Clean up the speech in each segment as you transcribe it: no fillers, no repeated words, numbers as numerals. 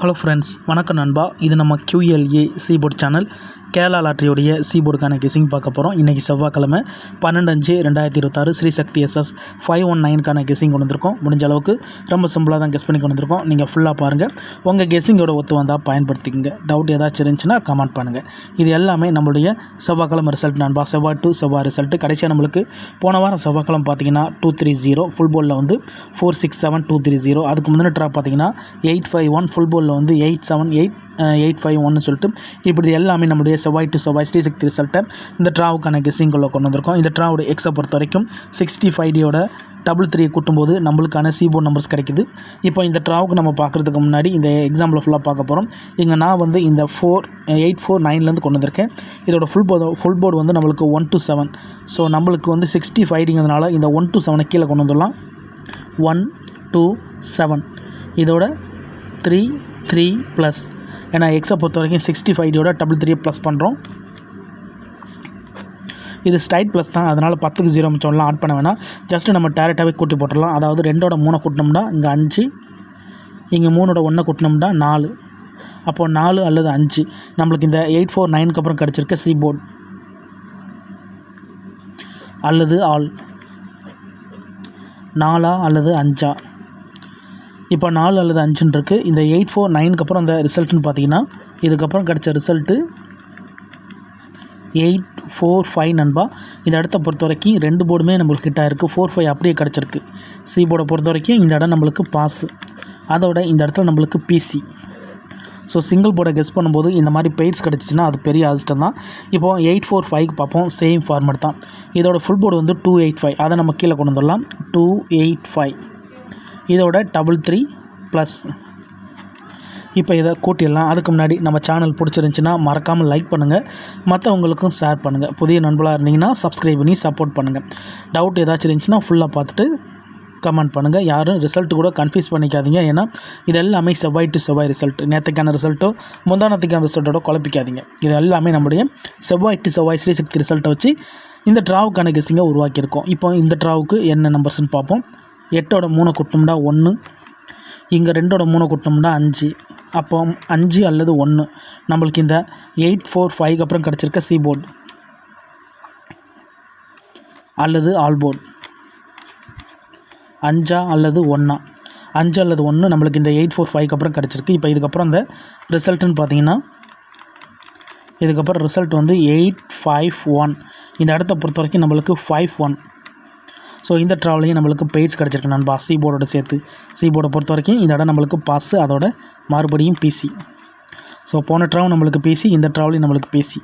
Hello friends, வணக்கம் நண்பா. இது நம்ம QLA சீபோர்ட் சேனல். கேரளா லாட்டரியோடைய சீபோர்டுக்கான கெஸிங் பார்க்க போகிறோம். இன்றைக்கி செவ்வாய்க்கிழமை 12/5/2026 ஸ்ரீசக்தி SS 519க்கான கெஸிங் கொண்டு வந்திருக்கோம். முடிஞ்ச அளவுக்கு ரொம்ப சிம்பிளாக தான் கெஸ் பண்ணி கொண்டு வந்திருக்கோம். நீங்கள் ஃபுல்லாக பாருங்கள். உங்கள் கெஸிங்கோட ஒத்து வந்தால் பயன்படுத்திக்கங்க. டவுட் ஏதாச்சும் இருந்துச்சுன்னா கமெண்ட் பண்ணுங்கள். இது எல்லாமே நம்மளுடைய செவ்வாய்க்கிழமை ரிசல்ட் நண்பா. செவ்வாய் டு செவ்வாய் ரிசல்ட்டு. கடைசியாக நம்மளுக்கு போன வாரம் செவ்வாய்க்கிழமை பார்த்தீங்கன்னா 230 ஃபுல் போர்டில் வந்து 467-230. அதுக்கு முந்தின ட்ராப் பார்த்தீங்கன்னா 851 ஃபுல் போர்டில் வந்து 878-851 சொல்லிட்டு இப்படி எல்லாமே நம்முடைய செவ்வாய் டு செவ்வாய் ஸ்ரீசக்தி ரிசல்ட்டை இந்த ட்ராவுக்கான கெஸிங்குள்ளே கொண்டு வந்திருக்கோம். இந்த ட்ராவோட எக்ஸை பொறுத்த வரைக்கும் 65D டபுள் 3 கூட்டும்போது நம்மளுக்கான சீபோர்ட் நம்பர்ஸ் கிடைக்குது. இப்போ இந்த ட்ராவுக்கு நம்ம பார்க்குறதுக்கு முன்னாடி இந்த எக்ஸாம்பிள் ஃபுல்லாக பார்க்க போகிறோம். இங்கே நான் வந்து இந்த 849லேருந்து கொண்டு வந்திருக்கேன். இதோட ஃபுல் போர்டு வந்து நம்மளுக்கு 1 to 7. ஸோ நம்மளுக்கு வந்து 65ங்கிறதுனால இந்த 1 to 7 கீழே கொண்டு வந்துடலாம். 1 to 7 இதோட 3 ப்ளஸ், ஏன்னா எக்ஸை பொறுத்த வரைக்கும் 65D டபுள் 3 ப்ளஸ் பண்ணுறோம். இது ஸ்ட்ரைட் ப்ளஸ் தான், அதனால் 10க்கு 0 மிச்சம்லாம் ஆட் பண்ண வேணாம். ஜஸ்ட்டு நம்ம டேரெக்டாகவே கூட்டி போட்டுடலாம். அதாவது 2ஓட 3 கூட்டினோம்னா இங்கே 5, இங்கே 3ஓட 1 கூட்டினோம்னா 4. அப்போது 4 அல்லது 5 நம்மளுக்கு இந்த 849க்கு அப்புறம் கிடச்சிருக்க சீபோர்ட் அல்லது ஆல் 4 அல்லது 5. இப்போ 4 அல்லது 5 இருக்குது. இந்த 849க்கு அப்புறம் இந்த ரிசல்ட்டுன்னு பார்த்தீங்கன்னா இதுக்கப்புறம் கிடச்ச ரிசல்ட்டு 845 நண்பா. இந்த இடத்த பொறுத்த வரைக்கும் 2 போர்டுமே நம்மளுக்கு ஹிட் ஆகிருக்கு. 45 அப்படியே கிடச்சிருக்கு. சி போர்டை பொறுத்த வரைக்கும் இந்த இடம் நம்மளுக்கு பாஸு, அதோட இந்த இடத்துல நம்மளுக்கு பிசி. ஸோ சிங்கிள் போர்டை கெஸ் பண்ணும்போது இந்த மாதிரி பெய்ட்ஸ் கிடச்சிச்சின்னா அது பெரிய அதிர்ஷ்டம் தான். இப்போது 845 பார்ப்போம். சேம் ஃபார்மேட் தான். இதோட ஃபுல் போர்டு வந்து 285. அதை நம்ம கீழே கொண்டு வந்துடலாம். 285 இதோட டபுள் 3 ப்ளஸ். இப்போ இதை கூட்டிடலாம். அதுக்கு முன்னாடி நம்ம சேனல் பிடிச்சிருந்துச்சின்னா மறக்காமல் லைக் பண்ணுங்கள், மற்றவங்களுக்கும் ஷேர் பண்ணுங்கள். புதிய நண்பர்களாக இருந்தீங்கன்னா சப்ஸ்கிரைப் பண்ணி சப்போர்ட் பண்ணுங்கள். டவுட் ஏதாச்சும் இருந்துச்சுன்னா ஃபுல்லாக பார்த்துட்டு கமெண்ட் பண்ணுங்கள். யாரும் ரிசல்ட்டு கூட கன்ஃபியூஸ் பண்ணிக்காதீங்க. ஏன்னா இது எல்லாமே செவ்வாய் டு செவ்வாய் ரிசல்ட். நேற்றுக்கான ரிசல்ட்டோ முந்தானத்துக்கான ரிசல்ட்டோட குழப்பிக்காதீங்க. இது எல்லாமே நம்முடைய செவ்வாய் டு செவ்வாய் ஸ்ரீசக்தி ரிசல்ட்டை வச்சு இந்த ட்ராவுக்கான கெஸிங்கை உருவாக்கியிருக்கோம். இப்போ இந்த ட்ராவுக்கு என்ன நம்பர்ஸ்ன்னு பார்ப்போம். 8ஓட 3 கூட்டினோம்னா 1, இங்கே 2ஓட 3 கூட்டினோம்னா 5. அப்போ 5 அல்லது 1 நம்மளுக்கு இந்த 845க்கு அப்புறம் கிடச்சிருக்க சி போர்டு அல்லது ஆல் போர்டு 5 அல்லது 1. 5 அல்லது 1 நம்மளுக்கு இந்த 845க்கு அப்புறம் கிடச்சிருக்கு. இப்போ இதுக்கப்புறம் இந்த ரிசல்ட்டுன்னு பார்த்தீங்கன்னா இதுக்கப்புறம் ரிசல்ட் வந்து 851. இந்த இடத்த பொறுத்த வரைக்கும் நம்மளுக்கு 51. ஸோ இந்த ட்ராவலையும் நம்மளுக்கு பெய்ட்ஸ் கிடச்சிருக்கு நண்பா, சி போர்டோட சேர்த்து. சி போர்டை பொறுத்த வரைக்கும் இந்த இடம் நம்மளுக்கு பாஸு, அதோட மறுபடியும் பிசி. ஸோ போன ட்ராவல் நம்மளுக்கு பிசி, இந்த ட்ராவலையும் நம்மளுக்கு பிசி.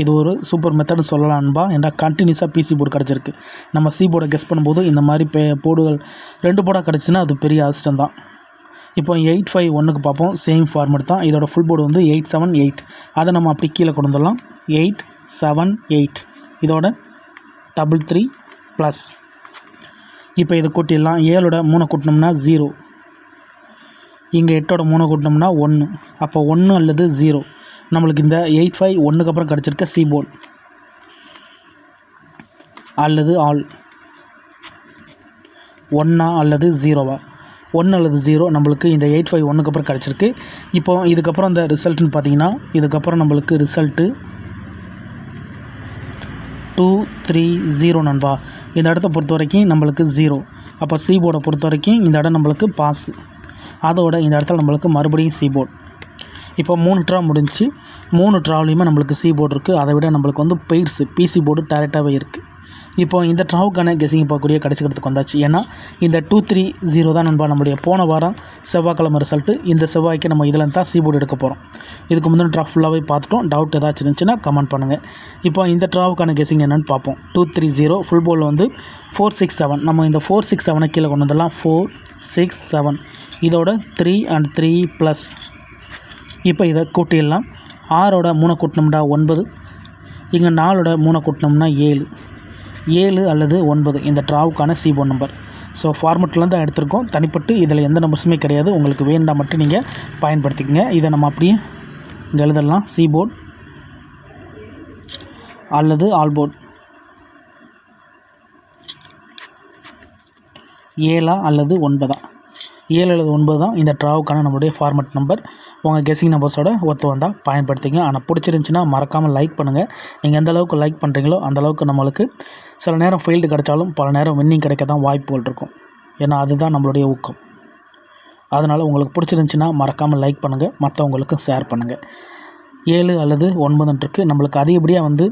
இது ஒரு சூப்பர் மெத்தடு சொல்லலாம் நண்பா. ஏன்னா கண்டினியூஸாக பிசி போர்டு கிடச்சிருக்கு. நம்ம சி போர்டை கெஸ் பண்ணும்போது இந்த மாதிரி போர்டுகள் 2 போர்டாக கிடச்சின்னா அது பெரிய அதிர்ஷ்டம் தான். இப்போ 851க்கு பார்ப்போம். சேம் ஃபார்மேட் தான். இதோட ஃபுல் போர்டு வந்து 878. அதை நம்ம அப்படி கீழே கொண்டு வந்துடலாம். 878 இதோட டபுள் 3 ப்ளஸ். இப்போ இதை கூட்டிடலாம். 7ஓட 3 கூட்டினோம்னா 0, இங்கே 8ஓட 3 கூட்டினோம்னா 1. அப்போ 1 அல்லது 0 நம்மளுக்கு இந்த 851க்கு அப்புறம் கிடச்சிருக்க சி போர்டு அல்லது ஆல் 1 அல்லது 0. 1 அல்லது 0 நம்மளுக்கு இந்த 851க்கு அப்புறம் கிடச்சிருக்கு. இப்போ இதுக்கப்புறம் இந்த ரிசல்ட்டுன்னு பார்த்தீங்கன்னா இதுக்கப்புறம் நம்மளுக்கு ரிசல்ட்டு 230 நண்பா. இந்த இடத்த பொறுத்த வரைக்கும் நம்மளுக்கு 0. அப்போ சி போர்டை பொறுத்த வரைக்கும் இந்த இடம் நம்மளுக்கு பாஸு, அதோட இந்த இடத்துல நம்மளுக்கு மறுபடியும் சி போர்டு. இப்போ 3 ட்ரா முடிஞ்சு. 3 ட்ராவிலையுமே நம்மளுக்கு சி போர்டு இருக்குது. அதை விட நம்மளுக்கு வந்து பெய்ட்ஸு பிசி போர்டு டேரெக்டாகவே இருக்குது. இப்போ இந்த ட்ராவுக்கான கெஸிங் பார்க்கக்கூடிய கடைசிக்கிறதுக்கு வந்தாச்சு. ஏன்னா இந்த 230 தான் நண்பா நம்மளுடைய போன வாரம் செவ்வாய்க்கிழமை ரிசல்ட்டு. இந்த செவ்வாய்க்கு நம்ம இதில் தான் சி போர்டு எடுக்க போகிறோம். இதுக்கு முந்தின ட்ரா ஃபுல்லாகவே பார்த்துட்டோம். டவுட் ஏதாச்சும் இருந்துச்சுன்னா கமெண்ட் பண்ணுங்கள். இப்போ இந்த ட்ராவுக்கான கெஸிங் என்னென்னு பார்ப்போம். 230 ஃபுல் போர்டில் வந்து 467. நம்ம இந்த 467 கீழே கொண்டு வந்துடலாம். 467 இதோட 3 and 3 ப்ளஸ். இப்போ இதை கூட்டிடலாம். 6ஓட 3 கூட்டினோம்னா 9, இங்கே 4ஓட 3 கூட்டினோம்னா 7 அல்லது 9 இந்த ட்ராவுக்கான சி போர்ட் நம்பர். ஸோ ஃபார்மெட்லேருந்து தான் எடுத்திருக்கோம். தனிப்பட்டு இதில் எந்த நம்பர்ஸுமே கிடையாது. உங்களுக்கு வேண்டாம் மட்டும் நீங்கள் பயன்படுத்திக்கங்க. இதை நம்ம அப்படியே இங்கே எழுதலாம். சி போர்ட் அல்லது ஆல் போர்ட் 7 அல்லது 9. 7 அல்லது 9 தான் இந்த ட்ராவுக்கான நம்மளுடைய ஃபார்மட் நம்பர். உங்கள் கெஸ்ஸிங் நம்பர்ஸோட ஒத்து வந்தால் பயன்படுத்திங்க. ஆனால் பிடிச்சிருந்துச்சின்னா மறக்காமல் லைக் பண்ணுங்கள். நீங்கள் எந்த அளவுக்கு லைக் பண்ணுறீங்களோ அந்தளவுக்கு நம்மளுக்கு சில நேரம் ஃபெயில்டு கிடைச்சாலும் பல நேரம் வின்னிங் கிடைக்க தான் வாய்ப்புகள் இருக்கும். ஏன்னா அதுதான் நம்மளுடைய ஊக்கம். அதனால் உங்களுக்கு பிடிச்சிருந்துச்சின்னா மறக்காமல் லைக் பண்ணுங்கள், மற்றவங்களுக்கும் ஷேர் பண்ணுங்கள். 7 அல்லது 9 நம்மளுக்கு அதிகப்படியாக வந்து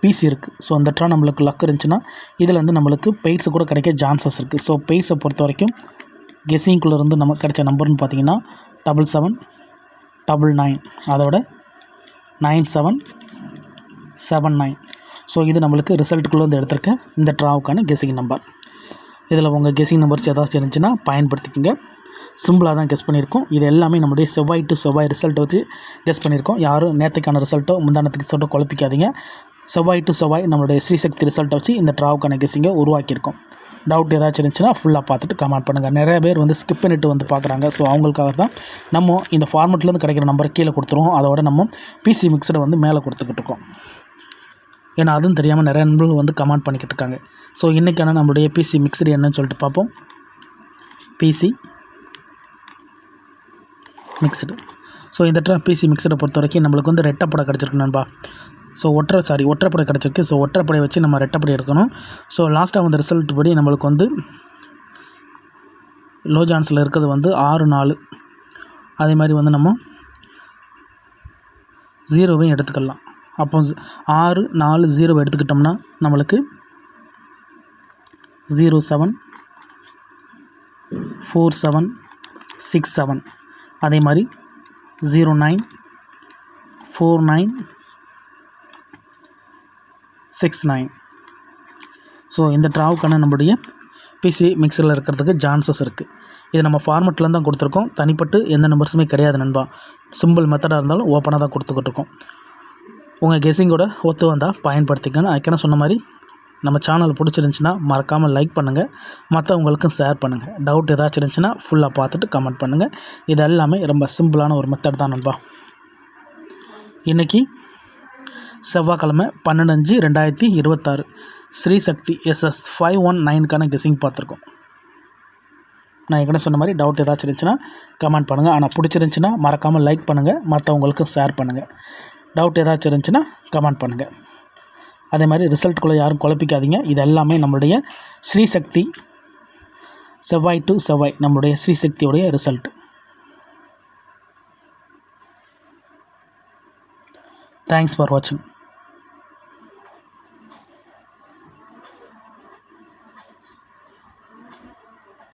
பிசி இருக்குது. ஸோ அந்த ட்ரா நம்மளுக்கு லக் இருந்துச்சுன்னா இதில் வந்து நம்மளுக்கு பெய்ட்ஸு கூட கிடைக்க சான்சஸ் இருக்குது. ஸோ பெய்ட்ஸை பொறுத்த வரைக்கும் கெஸ்ஸிங்குள்ளேருந்து நமக்கு கிடைச்ச நம்பர்னு பார்த்தீங்கன்னா 77 99, அதோட 9779. ஸோ இது நம்மளுக்கு ரிசல்ட்டுக்குள்ளே வந்து எடுத்திருக்க இந்த ட்ராவுக்கான கெஸ்ஸிங் நம்பர். இதில் உங்கள் கெஸ்ஸிங் நம்பர்ஸ் ஏதாச்சும் இருந்துச்சுன்னா பயன்படுத்திக்கோங்க. சிம்பிளாக தான் கெஸ் பண்ணியிருக்கோம். இது எல்லாமே நம்முடைய செவ்வாய் டு செவ்வாய் ரிசல்ட்டை வச்சு கெஸ் பண்ணியிருக்கோம். யாரும் நேற்றுக்கான ரிசல்ட்டோ முந்தானத்துக்கு ரிசல்ட்டோ குழப்பிக்காதீங்க. செவ்வாய் டு செவ்வாய் நம்மளுடைய ஸ்ரீசக்தி ரிசல்ட்டை வச்சு இந்த ட்ராவுக்கான கெஸ்ஸிங்கை உருவாக்கியிருக்கோம். டவுட் ஏதாச்சும் இருந்துச்சுன்னா ஃபுல்லாக பார்த்துட்டு கமெண்ட் பண்ணுங்கள். நிறைய பேர் வந்து ஸ்கிப் பண்ணிட்டு வந்து பார்க்குறாங்க. ஸோ அவங்களுக்காக தான் நம்ம இந்த ஃபார்மெட்லேருந்து கிடைக்கிற நம்பரை கீழே கொடுத்துருவோம். அதோட நம்ம பிசி மிக்ஸரை வந்து மேலே கொடுத்துக்கிட்டு இருக்கோம். ஏன்னா அதுவும் தெரியாமல் நிறைய நண்பர்கள் வந்து கமெண்ட் பண்ணிக்கிட்டு இருக்காங்க. ஸோ இன்றைக்கான நம்மளுடைய பிசி மிக்ஸர் என்னன்னு சொல்லிட்டு பார்ப்போம். PC mixed. ஸோ இந்த பிசி மிக்ஸரை பொறுத்த வரைக்கும் நம்மளுக்கு வந்து ரெட்டைப்படை கிடச்சிருக்கு நண்பா. ஸோ ஒற்றைப்படை கிடச்சிருக்கு. ஸோ ஒற்றைப்படை வச்சு நம்ம ரெட்டைப்படை எடுக்கணும். ஸோ லாஸ்ட்டாக வந்து ரிசல்ட் படி நம்மளுக்கு வந்து லோ சான்ஸில் இருக்கிறது வந்து 6-4. அதே மாதிரி வந்து நம்ம 0வையும் எடுத்துக்கலாம். அப்போ 6-4-0 எடுத்துக்கிட்டோம்னா நம்மளுக்கு 07 47 67. அதே மாதிரி 09 49 69. ஸோ இந்த ட்ராவுக்கான நம்மளுடைய பிசி மிக்சரில் இருக்கிறதுக்கு சான்சஸ் இருக்குது. இது நம்ம ஃபார்மெட்டில் தான் கொடுத்துருக்கோம். தனிப்பட்டு எந்த நம்பர்ஸுமே கிடையாது நண்பா. சிம்பிள் மெத்தடாக இருந்தாலும் ஓப்பனாக தான் கொடுத்துக்கிட்டு இருக்கோம். உங்கள் கெஸ்ஸிங்கோட ஒத்து வந்தால் பயன்படுத்திக்கணும். அதுக்கான சொன்ன மாதிரி நம்ம சேனல் பிடிச்சிருந்துச்சின்னா மறக்காமல் லைக் பண்ணுங்கள், மற்றவங்களுக்கும் ஷேர் பண்ணுங்கள். டவுட் ஏதாச்சும் இருந்துச்சுன்னா ஃபுல்லாக பார்த்துட்டு கமெண்ட் பண்ணுங்கள். இது எல்லாமே ரொம்ப சிம்பிளான ஒரு மெத்தட் தான் நண்பா. இன்றைக்கி செவ்வாய்க்கிழமை 12/5/2026 ஸ்ரீசக்தி SS 519க்கான கெஸ்ஸிங் பார்த்துருக்கோம். நான் ஏற்கனவே சொன்ன மாதிரி டவுட் ஏதாச்சும் இருந்துச்சுன்னா கமெண்ட் பண்ணுங்கள். ஆனால் பிடிச்சிருந்துச்சின்னா மறக்காமல் லைக் பண்ணுங்கள், மற்றவங்களுக்கும் ஷேர் பண்ணுங்கள். டவுட் ஏதாச்சும் இருந்துச்சுன்னா கமெண்ட் பண்ணுங்கள். அதே மாதிரி ரிசல்ட்டுக்குள்ளே யாரும் குழப்பிக்காதீங்க. இது எல்லாமே நம்மளுடைய ஸ்ரீசக்தி செவ்வாய் டு செவ்வாய் நம்மளுடைய ஸ்ரீசக்தியோடைய ரிசல்ட். தேங்க்ஸ் ஃபார் வாட்சிங்.